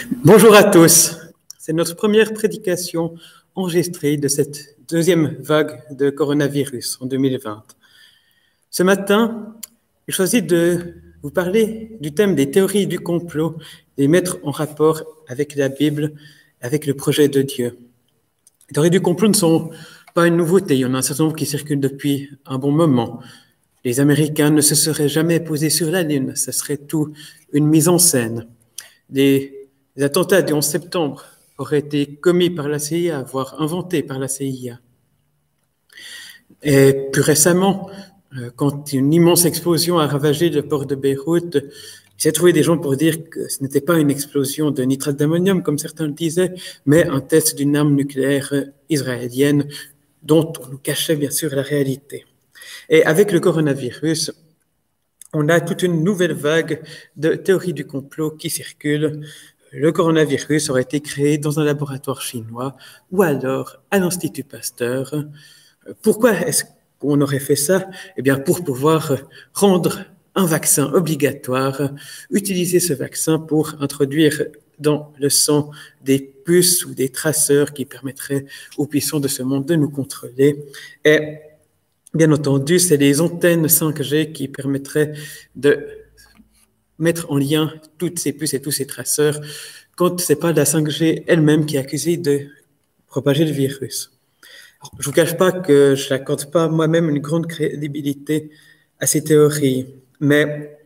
Bonjour à tous. C'est notre première prédication enregistrée de cette deuxième vague de coronavirus en 2020. Ce matin, j'ai choisi de vous parler du thème des théories du complot, les mettre en rapport avec la Bible, avec le projet de Dieu. Les théories du complot ne sont pas une nouveauté, il y en a un certain nombre qui circulent depuis un bon moment. Les Américains ne se seraient jamais posés sur la Lune, ce serait tout une mise en scène. Les attentats du 11 septembre auraient été commis par la CIA, voire inventés par la CIA. Et plus récemment, quand une immense explosion a ravagé le port de Beyrouth, il s'est trouvé des gens pour dire que ce n'était pas une explosion de nitrate d'ammonium, comme certains le disaient, mais un test d'une arme nucléaire israélienne dont on nous cachait bien sûr la réalité. Et avec le coronavirus, on a toute une nouvelle vague de théories du complot qui circulent. Le coronavirus aurait été créé dans un laboratoire chinois ou alors à l'Institut Pasteur. Pourquoi est-ce qu'on aurait fait ça? Eh bien, pour pouvoir rendre un vaccin obligatoire, utiliser ce vaccin pour introduire dans le sang des puces ou des traceurs qui permettraient aux puissants de ce monde de nous contrôler. Et bien entendu, c'est les antennes 5G qui permettraient de mettre en lien toutes ces puces et tous ces traceurs quand ce n'est pas la 5G elle-même qui est accusée de propager le virus. Alors, je ne vous cache pas que je n'accorde pas moi-même une grande crédibilité à ces théories, mais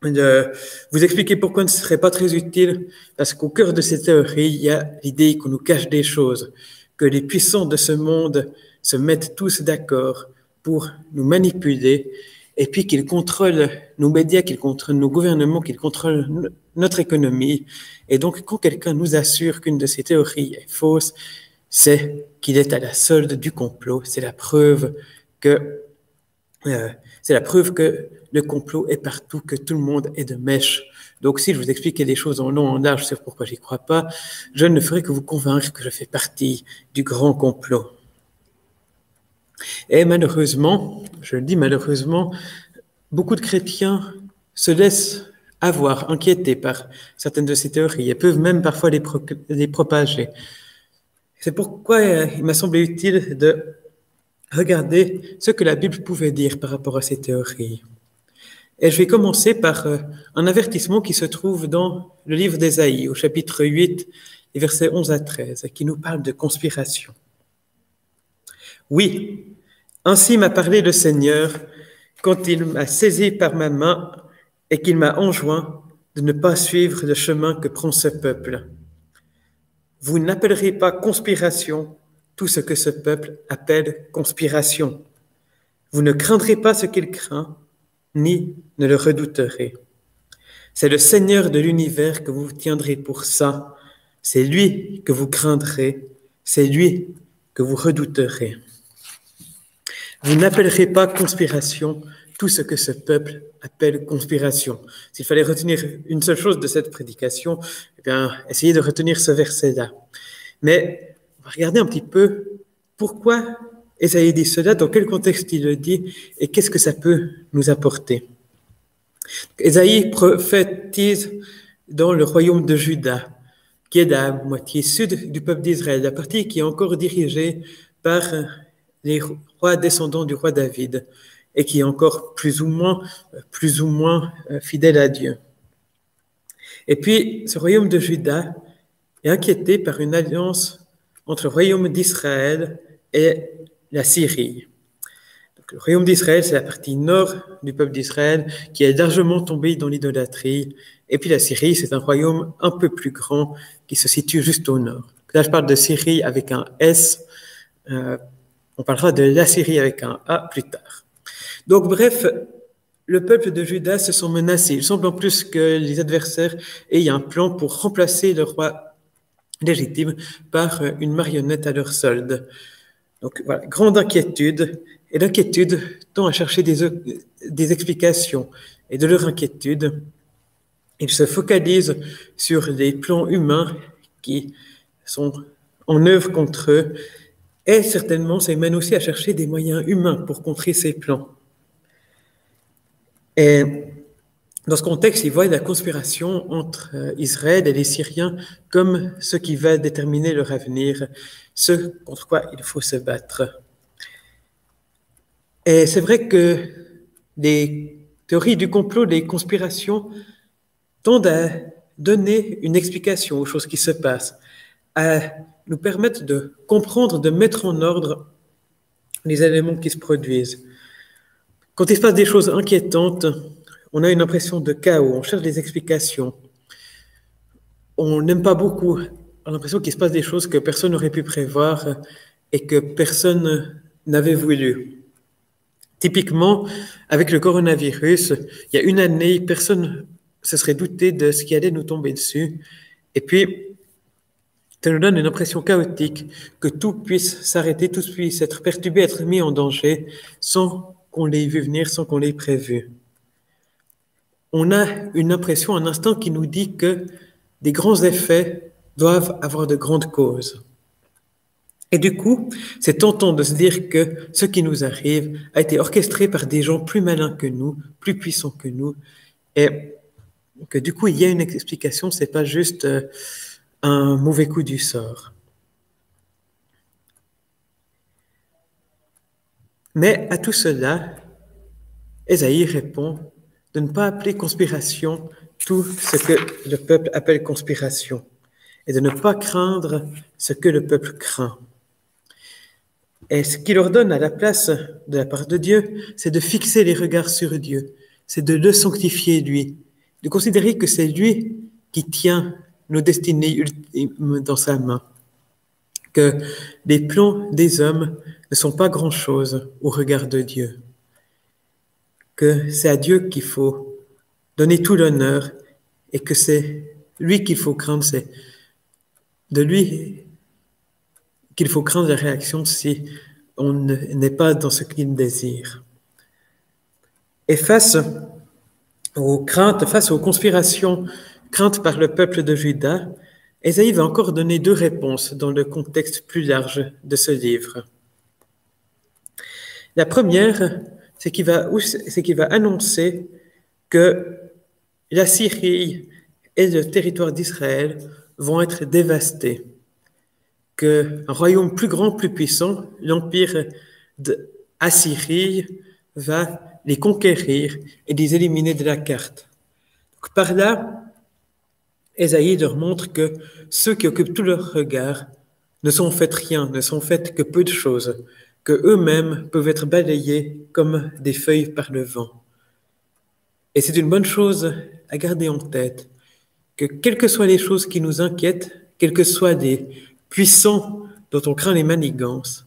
vous expliquer pourquoi ce ne serait pas très utile, parce qu'au cœur de ces théories, il y a l'idée qu'on nous cache des choses, que les puissants de ce monde se mettent tous d'accord pour nous manipuler, et puis qu'ils contrôlent nos médias, qu'ils contrôlent nos gouvernements, qu'ils contrôlent notre économie. Et donc, quand quelqu'un nous assure qu'une de ces théories est fausse, c'est qu'il est à la solde du complot. C'est la preuve que le complot est partout, que tout le monde est de mèche. Donc, si je vous expliquais des choses en long, en large sur pourquoi j'y crois pas, je ne ferai que vous convaincre que je fais partie du grand complot. Et malheureusement, je le dis malheureusement, beaucoup de chrétiens se laissent avoir, inquiétés par certaines de ces théories et peuvent même parfois les propager. C'est pourquoi il m'a semblé utile de regarder ce que la Bible pouvait dire par rapport à ces théories. Et je vais commencer par un avertissement qui se trouve dans le livre d'Ésaïe, au chapitre 8, les versets 11 à 13, qui nous parle de conspiration. Oui, ainsi m'a parlé le Seigneur quand il m'a saisi par ma main et qu'il m'a enjoint de ne pas suivre le chemin que prend ce peuple. Vous n'appellerez pas conspiration tout ce que ce peuple appelle conspiration. Vous ne craindrez pas ce qu'il craint, ni ne le redouterez. C'est le Seigneur de l'univers que vous tiendrez pour ça. C'est lui que vous craindrez, c'est lui que vous redouterez. Vous n'appellerez pas conspiration tout ce que ce peuple appelle conspiration. S'il fallait retenir une seule chose de cette prédication, eh bien, essayez de retenir ce verset-là. Mais on va regarder un petit peu pourquoi Ésaïe dit cela, dans quel contexte il le dit et qu'est-ce que ça peut nous apporter. Ésaïe prophétise dans le royaume de Juda, qui est la moitié sud du peuple d'Israël, la partie qui est encore dirigée par les rois descendants du roi David et qui est encore plus ou moins fidèle à Dieu. Et puis, ce royaume de Juda est inquiété par une alliance entre le royaume d'Israël et la Syrie. Donc, le royaume d'Israël, c'est la partie nord du peuple d'Israël qui est largement tombé dans l'idolâtrie. Et puis la Syrie, c'est un royaume un peu plus grand qui se situe juste au nord. Là, je parle de Syrie avec un S. On parlera de l'Assyrie avec un A plus tard. Donc, bref, le peuple de Juda se sent menacé. Il semble en plus que les adversaires aient un plan pour remplacer le roi légitime par une marionnette à leur solde. Donc, voilà, grande inquiétude. Et l'inquiétude tend à chercher des explications. Et de leur inquiétude, ils se focalisent sur les plans humains qui sont en œuvre contre eux. Et certainement, ça mène aussi à chercher des moyens humains pour contrer ces plans. Et Dans ce contexte, il voit la conspiration entre Israël et les Syriens comme ce qui va déterminer leur avenir, ce contre quoi il faut se battre. Et c'est vrai que les théories du complot, les conspirations tendent à donner une explication aux choses qui se passent, à nous permettre de comprendre, de mettre en ordre les éléments qui se produisent. Quand il se passe des choses inquiétantes, on a une impression de chaos, on cherche des explications. On n'aime pas beaucoup, on a l'impression qu'il se passe des choses que personne n'aurait pu prévoir et que personne n'avait voulu. Typiquement, avec le coronavirus, il y a une année, personne se serait douté de ce qui allait nous tomber dessus. Et puis, ça nous donne une impression chaotique, que tout puisse s'arrêter, tout puisse être perturbé, être mis en danger, sans qu'on l'ait vu venir, sans qu'on l'ait prévu. On a une impression, un instant qui nous dit que des grands effets doivent avoir de grandes causes. Et du coup, c'est tentant de se dire que ce qui nous arrive a été orchestré par des gens plus malins que nous, plus puissants que nous, et que du coup, il y a une explication, c'est pas juste un mauvais coup du sort. Mais à tout cela, Ésaïe répond de ne pas appeler conspiration tout ce que le peuple appelle conspiration, et de ne pas craindre ce que le peuple craint. Et ce qu'il leur donne à la place de la part de Dieu, c'est de fixer les regards sur Dieu, c'est de le sanctifier lui, de considérer que c'est lui qui tient nos destinées ultimes dans sa main, que les plans des hommes ne sont pas grand-chose au regard de Dieu, que c'est à Dieu qu'il faut donner tout l'honneur et que c'est lui qu'il faut craindre, c'est de lui qu'il faut craindre la réaction si on n'est pas dans ce qu'il désire. Et face aux craintes, face aux conspirations craintes par le peuple de Juda, Ésaïe va encore donner deux réponses dans le contexte plus large de ce livre. La première, c'est qu'il va annoncer que la Syrie et le territoire d'Israël vont être dévastés, qu'un royaume plus grand, plus puissant, l'empire d'Assyrie, va les conquérir et les éliminer de la carte. Donc, par là, Ésaïe leur montre que ceux qui occupent tout leur regard ne sont en fait rien, ne sont en fait que peu de choses, que eux-mêmes peuvent être balayés comme des feuilles par le vent. Et c'est une bonne chose à garder en tête, que quelles que soient les choses qui nous inquiètent, quels que soient les puissants dont on craint les manigances,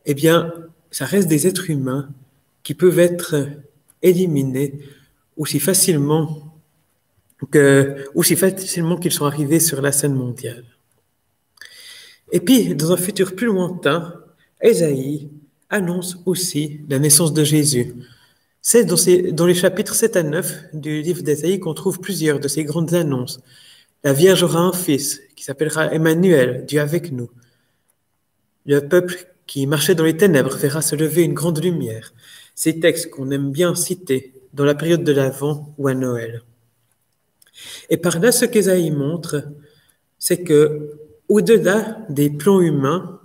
eh bien, ça reste des êtres humains qui peuvent être éliminés aussi facilement qu'ils sont arrivés sur la scène mondiale. Et puis, dans un futur plus lointain, Ésaïe annonce aussi la naissance de Jésus. C'est dans les chapitres 7 à 9 du livre d'Ésaïe qu'on trouve plusieurs de ces grandes annonces. La Vierge aura un fils qui s'appellera Emmanuel, Dieu avec nous. Le peuple qui marchait dans les ténèbres verra se lever une grande lumière. Ces textes qu'on aime bien citer dans la période de l'Avent ou à Noël. Et par là, ce qu'Ésaïe montre, c'est que au-delà des plans humains,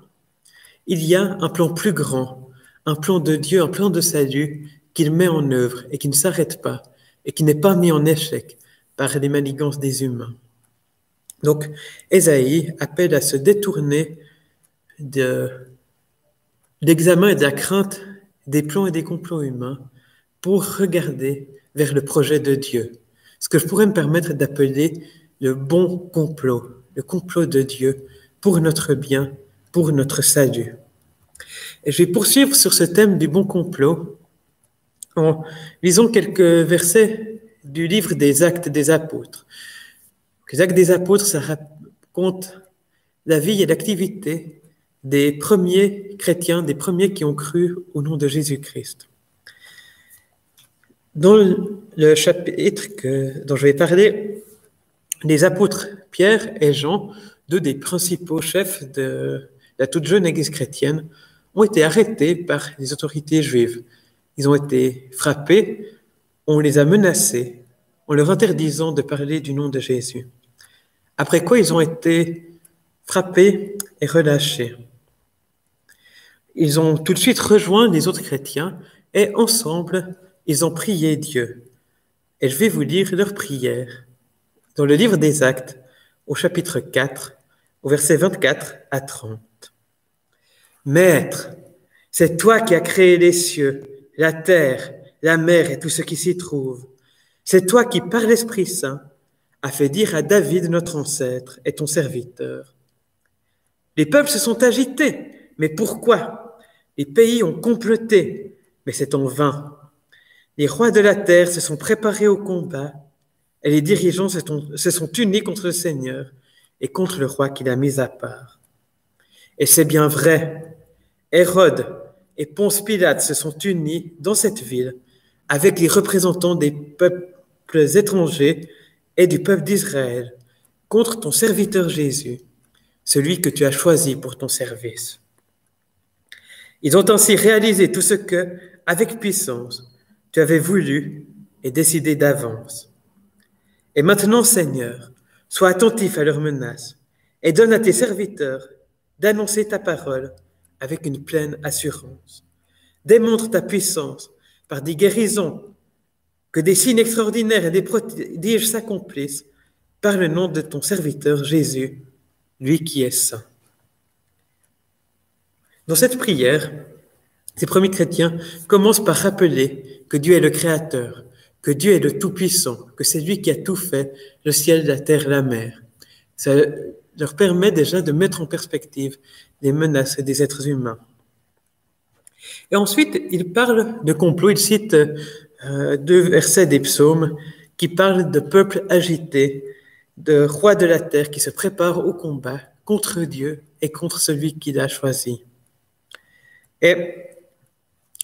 il y a un plan plus grand, un plan de Dieu, un plan de salut qu'il met en œuvre et qui ne s'arrête pas et qui n'est pas mis en échec par les manigances des humains. Donc, Ésaïe appelle à se détourner de l'examen et de la crainte des plans et des complots humains pour regarder vers le projet de Dieu. Ce que je pourrais me permettre d'appeler le bon complot, le complot de Dieu pour notre bien, pour notre salut. Et je vais poursuivre sur ce thème du bon complot en lisant quelques versets du livre des Actes des Apôtres. Les Actes des Apôtres, ça raconte la vie et l'activité des premiers chrétiens, des premiers qui ont cru au nom de Jésus-Christ. Dans le chapitre dont je vais parler, les apôtres Pierre et Jean, deux des principaux chefs de la toute jeune Église chrétienne, ont été arrêtés par les autorités juives. Ils ont été frappés, on les a menacés, en leur interdisant de parler du nom de Jésus. Après quoi, ils ont été frappés et relâchés. Ils ont tout de suite rejoint les autres chrétiens et ensemble, ils ont prié Dieu. Et je vais vous lire leur prière dans le livre des Actes, au chapitre 4, au verset 24 à 30. Maître, c'est toi qui as créé les cieux, la terre, la mer et tout ce qui s'y trouve. C'est toi qui, par l'Esprit Saint, as fait dire à David, notre ancêtre, et ton serviteur. Les peuples se sont agités, mais pourquoi? Les pays ont comploté, mais c'est en vain. Les rois de la terre se sont préparés au combat, et les dirigeants se sont unis contre le Seigneur et contre le roi qu'il a mis à part. Et c'est bien vrai, Hérode et Ponce Pilate se sont unis dans cette ville avec les représentants des peuples étrangers et du peuple d'Israël contre ton serviteur Jésus, celui que tu as choisi pour ton service. Ils ont ainsi réalisé tout ce que, avec puissance, tu avais voulu et décidé d'avance. Et maintenant, Seigneur, sois attentif à leurs menaces et donne à tes serviteurs d'annoncer ta parole avec une pleine assurance. Démontre ta puissance par des guérisons, que des signes extraordinaires et des prodiges s'accomplissent par le nom de ton serviteur Jésus, lui qui est saint. Dans cette prière, ces premiers chrétiens commencent par rappeler que Dieu est le Créateur, que Dieu est le Tout-Puissant, que c'est lui qui a tout fait, le ciel, la terre, la mer. Ça leur permet déjà de mettre en perspective les menaces des êtres humains. Et ensuite, ils parlent de complot, ils citent 2 versets des psaumes qui parlent de peuples agités, de rois de la terre qui se préparent au combat contre Dieu et contre celui qu'il a choisi. Et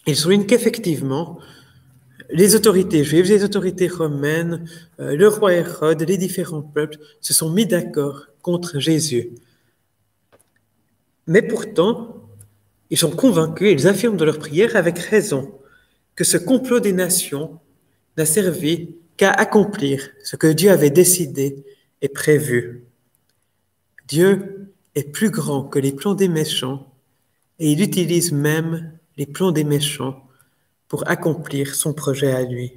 ils soulignent qu'effectivement, les autorités juives, les autorités romaines, le roi Hérode, les différents peuples se sont mis d'accord contre Jésus. Mais pourtant, ils sont convaincus, ils affirment dans leur prière avec raison que ce complot des nations n'a servi qu'à accomplir ce que Dieu avait décidé et prévu. Dieu est plus grand que les plans des méchants et il utilise même les plans des méchants pour accomplir son projet à lui.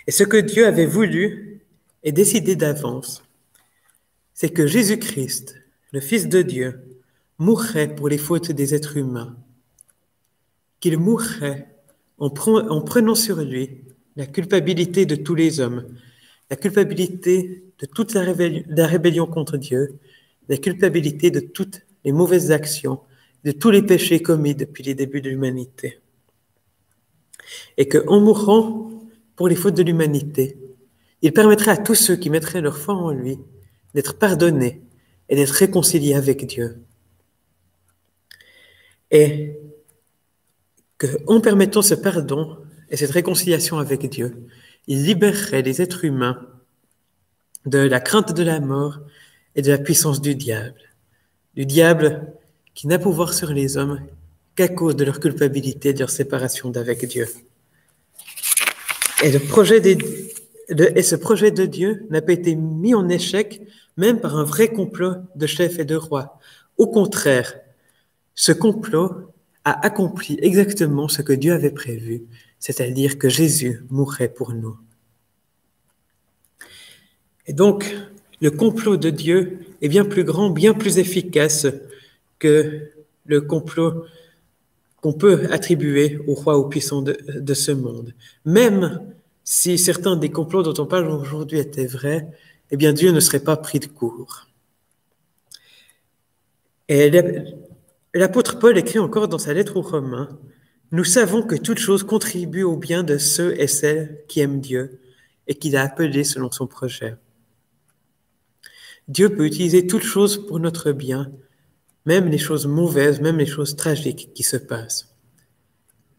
Et ce que Dieu avait voulu et décidé d'avance, c'est que Jésus-Christ, le Fils de Dieu, mourrait pour les fautes des êtres humains, qu'il mourrait en prenant sur lui la culpabilité de tous les hommes, la culpabilité de toute la rébellion contre Dieu, la culpabilité de toutes les mauvaises actions, de tous les péchés commis depuis les débuts de l'humanité. Et qu'en mourant pour les fautes de l'humanité, il permettrait à tous ceux qui mettraient leur foi en lui d'être pardonnés et d'être réconciliés avec Dieu. Et qu'en permettant ce pardon et cette réconciliation avec Dieu, il libérerait les êtres humains de la crainte de la mort et de la puissance du diable qui n'a pouvoir sur les hommes qu'à cause de leur culpabilité et de leur séparation d'avec Dieu. Et ce projet de Dieu n'a pas été mis en échec même par un vrai complot de chefs et de rois. Au contraire, ce complot a accompli exactement ce que Dieu avait prévu, c'est-à-dire que Jésus mourrait pour nous. Et donc, le complot de Dieu est bien plus grand, bien plus efficace que le complot qu'on peut attribuer aux rois, aux puissants de ce monde. Même si certains des complots dont on parle aujourd'hui étaient vrais, eh bien Dieu ne serait pas pris de court. Et l'apôtre Paul écrit encore dans sa lettre aux Romains, « Nous savons que toute chose contribue au bien de ceux et celles qui aiment Dieu et qu'il a appelés selon son projet. » Dieu peut utiliser toutes choses pour notre bien, même les choses mauvaises, même les choses tragiques qui se passent.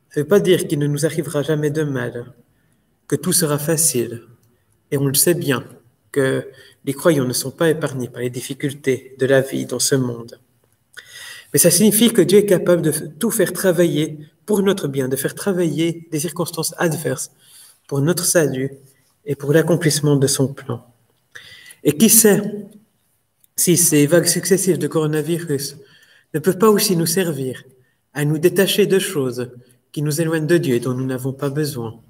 Ça ne veut pas dire qu'il ne nous arrivera jamais de mal, que tout sera facile. Et on le sait bien, que les croyants ne sont pas épargnés par les difficultés de la vie dans ce monde. Mais ça signifie que Dieu est capable de tout faire travailler pour notre bien, de faire travailler des circonstances adverses pour notre salut et pour l'accomplissement de son plan. Et qui sait si ces vagues successives de coronavirus ne peuvent pas aussi nous servir à nous détacher de choses qui nous éloignent de Dieu et dont nous n'avons pas besoin.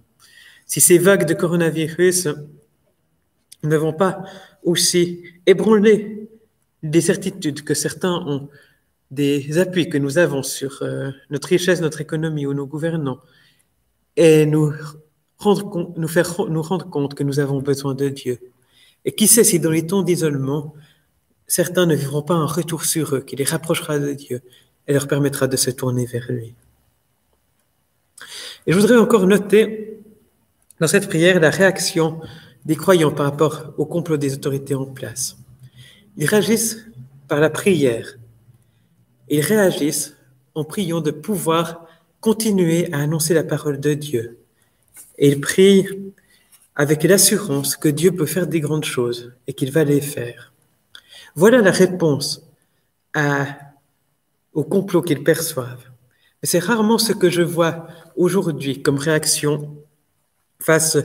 Si ces vagues de coronavirus ne vont pas aussi ébranler des certitudes que certains ont, des appuis que nous avons sur notre richesse, notre économie ou nos gouvernants, et nous rendre compte que nous avons besoin de Dieu. Et qui sait si dans les temps d'isolement, certains ne vivront pas un retour sur eux qui les rapprochera de Dieu et leur permettra de se tourner vers lui. Et je voudrais encore noter dans cette prière la réaction des croyants par rapport au complot des autorités en place. Ils réagissent par la prière. Ils réagissent en priant de pouvoir continuer à annoncer la parole de Dieu. Et ils prient avec l'assurance que Dieu peut faire des grandes choses et qu'il va les faire. Voilà la réponse au complot qu'ils perçoivent. Mais c'est rarement ce que je vois aujourd'hui comme réaction face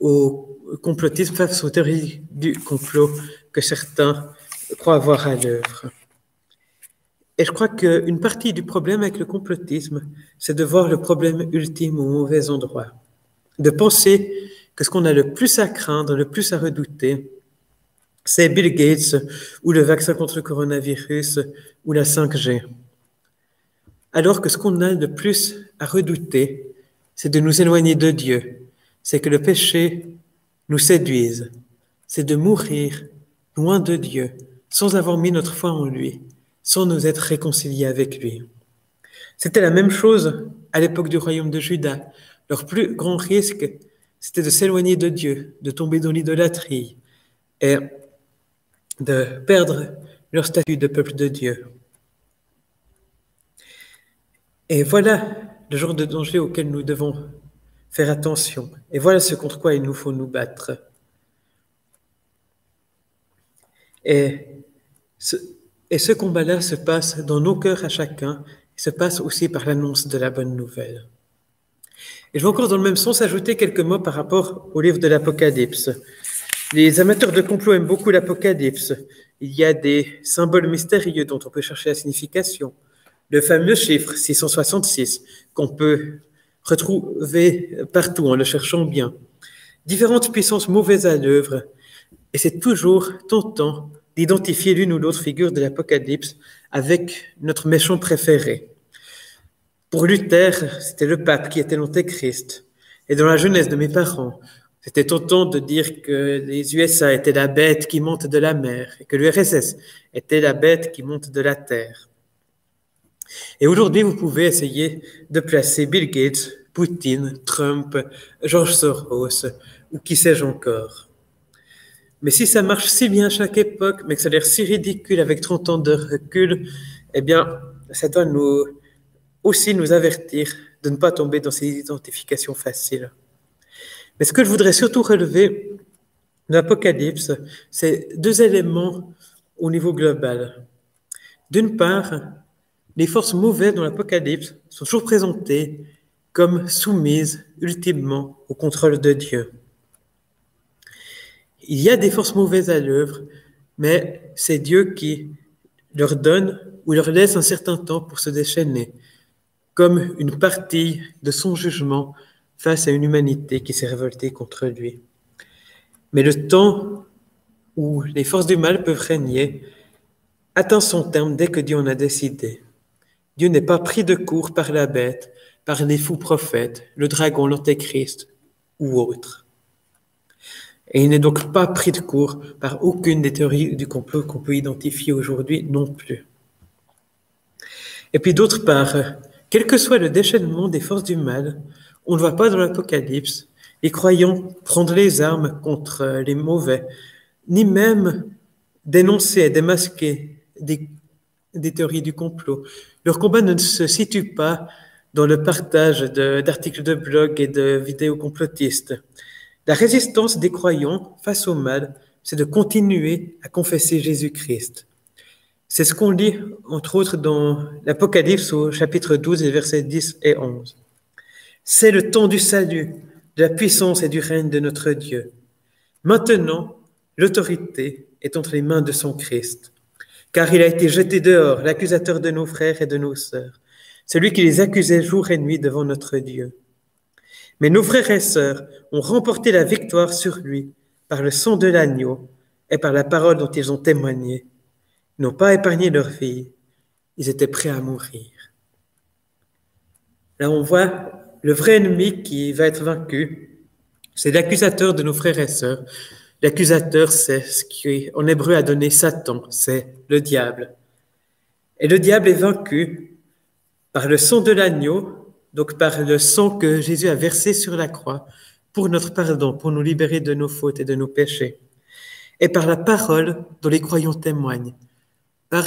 au complotisme, face aux théories du complot que certains croient avoir à l'œuvre. Et je crois qu'une partie du problème avec le complotisme, c'est de voir le problème ultime au mauvais endroit. De penser que ce qu'on a le plus à craindre, le plus à redouter, c'est Bill Gates ou le vaccin contre le coronavirus ou la 5G. Alors que ce qu'on a le plus à redouter, c'est de nous éloigner de Dieu. C'est que le péché nous séduise. C'est de mourir loin de Dieu, sans avoir mis notre foi en lui, sans nous être réconciliés avec lui. C'était la même chose à l'époque du royaume de Juda. Leur plus grand risque, c'était de s'éloigner de Dieu, de tomber dans l'idolâtrie et de perdre leur statut de peuple de Dieu. Et voilà le genre de danger auquel nous devons faire attention. Et voilà ce contre quoi il nous faut nous battre. Et ce combat-là se passe dans nos cœurs à chacun, il se passe aussi par l'annonce de la bonne nouvelle. Et je vais encore dans le même sens ajouter quelques mots par rapport au livre de l'Apocalypse. Les amateurs de complot aiment beaucoup l'Apocalypse. Il y a des symboles mystérieux dont on peut chercher la signification. Le fameux chiffre 666 qu'on peut retrouver partout en le cherchant bien. Différentes puissances mauvaises à l'œuvre. Et c'est toujours tentant d'identifier l'une ou l'autre figure de l'Apocalypse avec notre méchant préféré. Pour Luther, c'était le pape qui était l'antéchrist. Et dans la jeunesse de mes parents, c'était tentant de dire que les USA étaient la bête qui monte de la mer et que l'URSS était la bête qui monte de la terre. Et aujourd'hui, vous pouvez essayer de placer Bill Gates, Poutine, Trump, George Soros ou qui sais-je encore. Mais si ça marche si bien à chaque époque, mais que ça a l'air si ridicule avec 30 ans de recul, eh bien, ça doit aussi nous avertir de ne pas tomber dans ces identifications faciles. Mais ce que je voudrais surtout relever de l'Apocalypse, c'est deux éléments au niveau global. D'une part, les forces mauvaises dans l'Apocalypse sont toujours présentées comme soumises ultimement au contrôle de Dieu. Il y a des forces mauvaises à l'œuvre, mais c'est Dieu qui leur donne ou leur laisse un certain temps pour se déchaîner, comme une partie de son jugement face à une humanité qui s'est révoltée contre lui. Mais le temps où les forces du mal peuvent régner atteint son terme dès que Dieu en a décidé. Dieu n'est pas pris de court par la bête, par les faux prophètes, le dragon, l'antéchrist ou autre. Et il n'est donc pas pris de court par aucune des théories du complot qu'on peut identifier aujourd'hui non plus. Et puis d'autre part, quel que soit le déchaînement des forces du mal, on ne voit pas dans l'Apocalypse les croyants prendre les armes contre les mauvais, ni même dénoncer et démasquer des théories du complot. Leur combat ne se situe pas dans le partage d'articles de blog et de vidéos complotistes. La résistance des croyants face au mal, c'est de continuer à confesser Jésus-Christ. C'est ce qu'on lit, entre autres, dans l'Apocalypse au chapitre 12, et versets 10 et 11. C'est le temps du salut, de la puissance et du règne de notre Dieu. Maintenant, l'autorité est entre les mains de son Christ, car il a été jeté dehors, l'accusateur de nos frères et de nos sœurs, celui qui les accusait jour et nuit devant notre Dieu. Mais nos frères et sœurs ont remporté la victoire sur lui par le sang de l'agneau et par la parole dont ils ont témoigné. Ils n'ont pas épargné leur vie, ils étaient prêts à mourir. Là, on voit le vrai ennemi qui va être vaincu, c'est l'accusateur de nos frères et sœurs. L'accusateur, c'est ce qui, en hébreu, a donné Satan, c'est le diable. Et le diable est vaincu par le sang de l'agneau, donc par le sang que Jésus a versé sur la croix pour notre pardon, pour nous libérer de nos fautes et de nos péchés. Et par la parole dont les croyants témoignent, par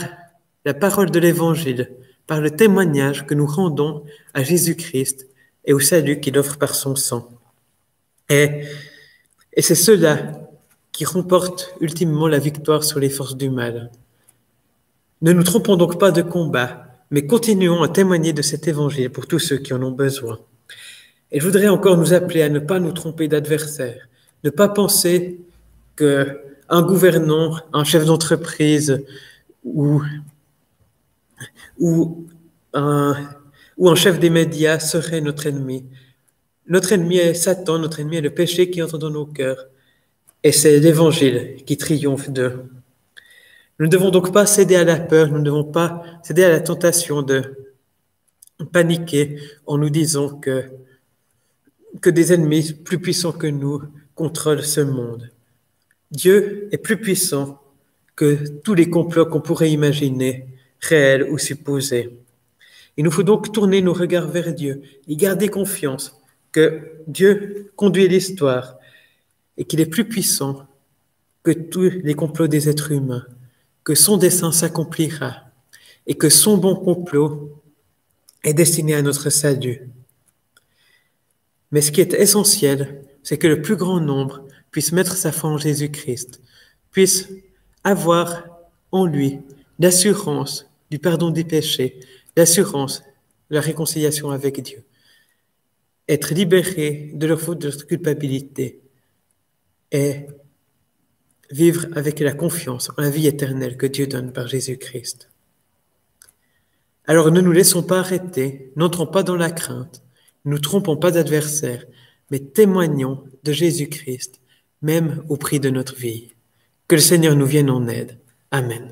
la parole de l'Évangile, par le témoignage que nous rendons à Jésus-Christ et au salut qu'il offre par son sang. Et c'est cela qui remporte ultimement la victoire sur les forces du mal. Ne nous trompons donc pas de combat, mais continuons à témoigner de cet évangile pour tous ceux qui en ont besoin. Et je voudrais encore nous appeler à ne pas nous tromper d'adversaire, ne pas penser qu'un gouvernant, un chef d'entreprise ou un chef des médias serait notre ennemi. Notre ennemi est Satan, notre ennemi est le péché qui entre dans nos cœurs. Et c'est l'évangile qui triomphe d'eux. Nous ne devons donc pas céder à la peur, nous ne devons pas céder à la tentation de paniquer en nous disant que des ennemis plus puissants que nous contrôlent ce monde. Dieu est plus puissant que tous les complots qu'on pourrait imaginer, réels ou supposés. Il nous faut donc tourner nos regards vers Dieu et garder confiance que Dieu conduit l'histoire et qu'il est plus puissant que tous les complots des êtres humains, que son dessein s'accomplira et que son bon complot est destiné à notre salut. Mais ce qui est essentiel, c'est que le plus grand nombre puisse mettre sa foi en Jésus-Christ, puisse avoir en lui l'assurance du pardon des péchés, l'assurance de la réconciliation avec Dieu, être libéré de leur faute, de leur culpabilité, et vivre avec la confiance en la vie éternelle que Dieu donne par Jésus-Christ. Alors ne nous laissons pas arrêter, n'entrons pas dans la crainte, ne nous trompons pas d'adversaire, mais témoignons de Jésus-Christ, même au prix de notre vie. Que le Seigneur nous vienne en aide. Amen.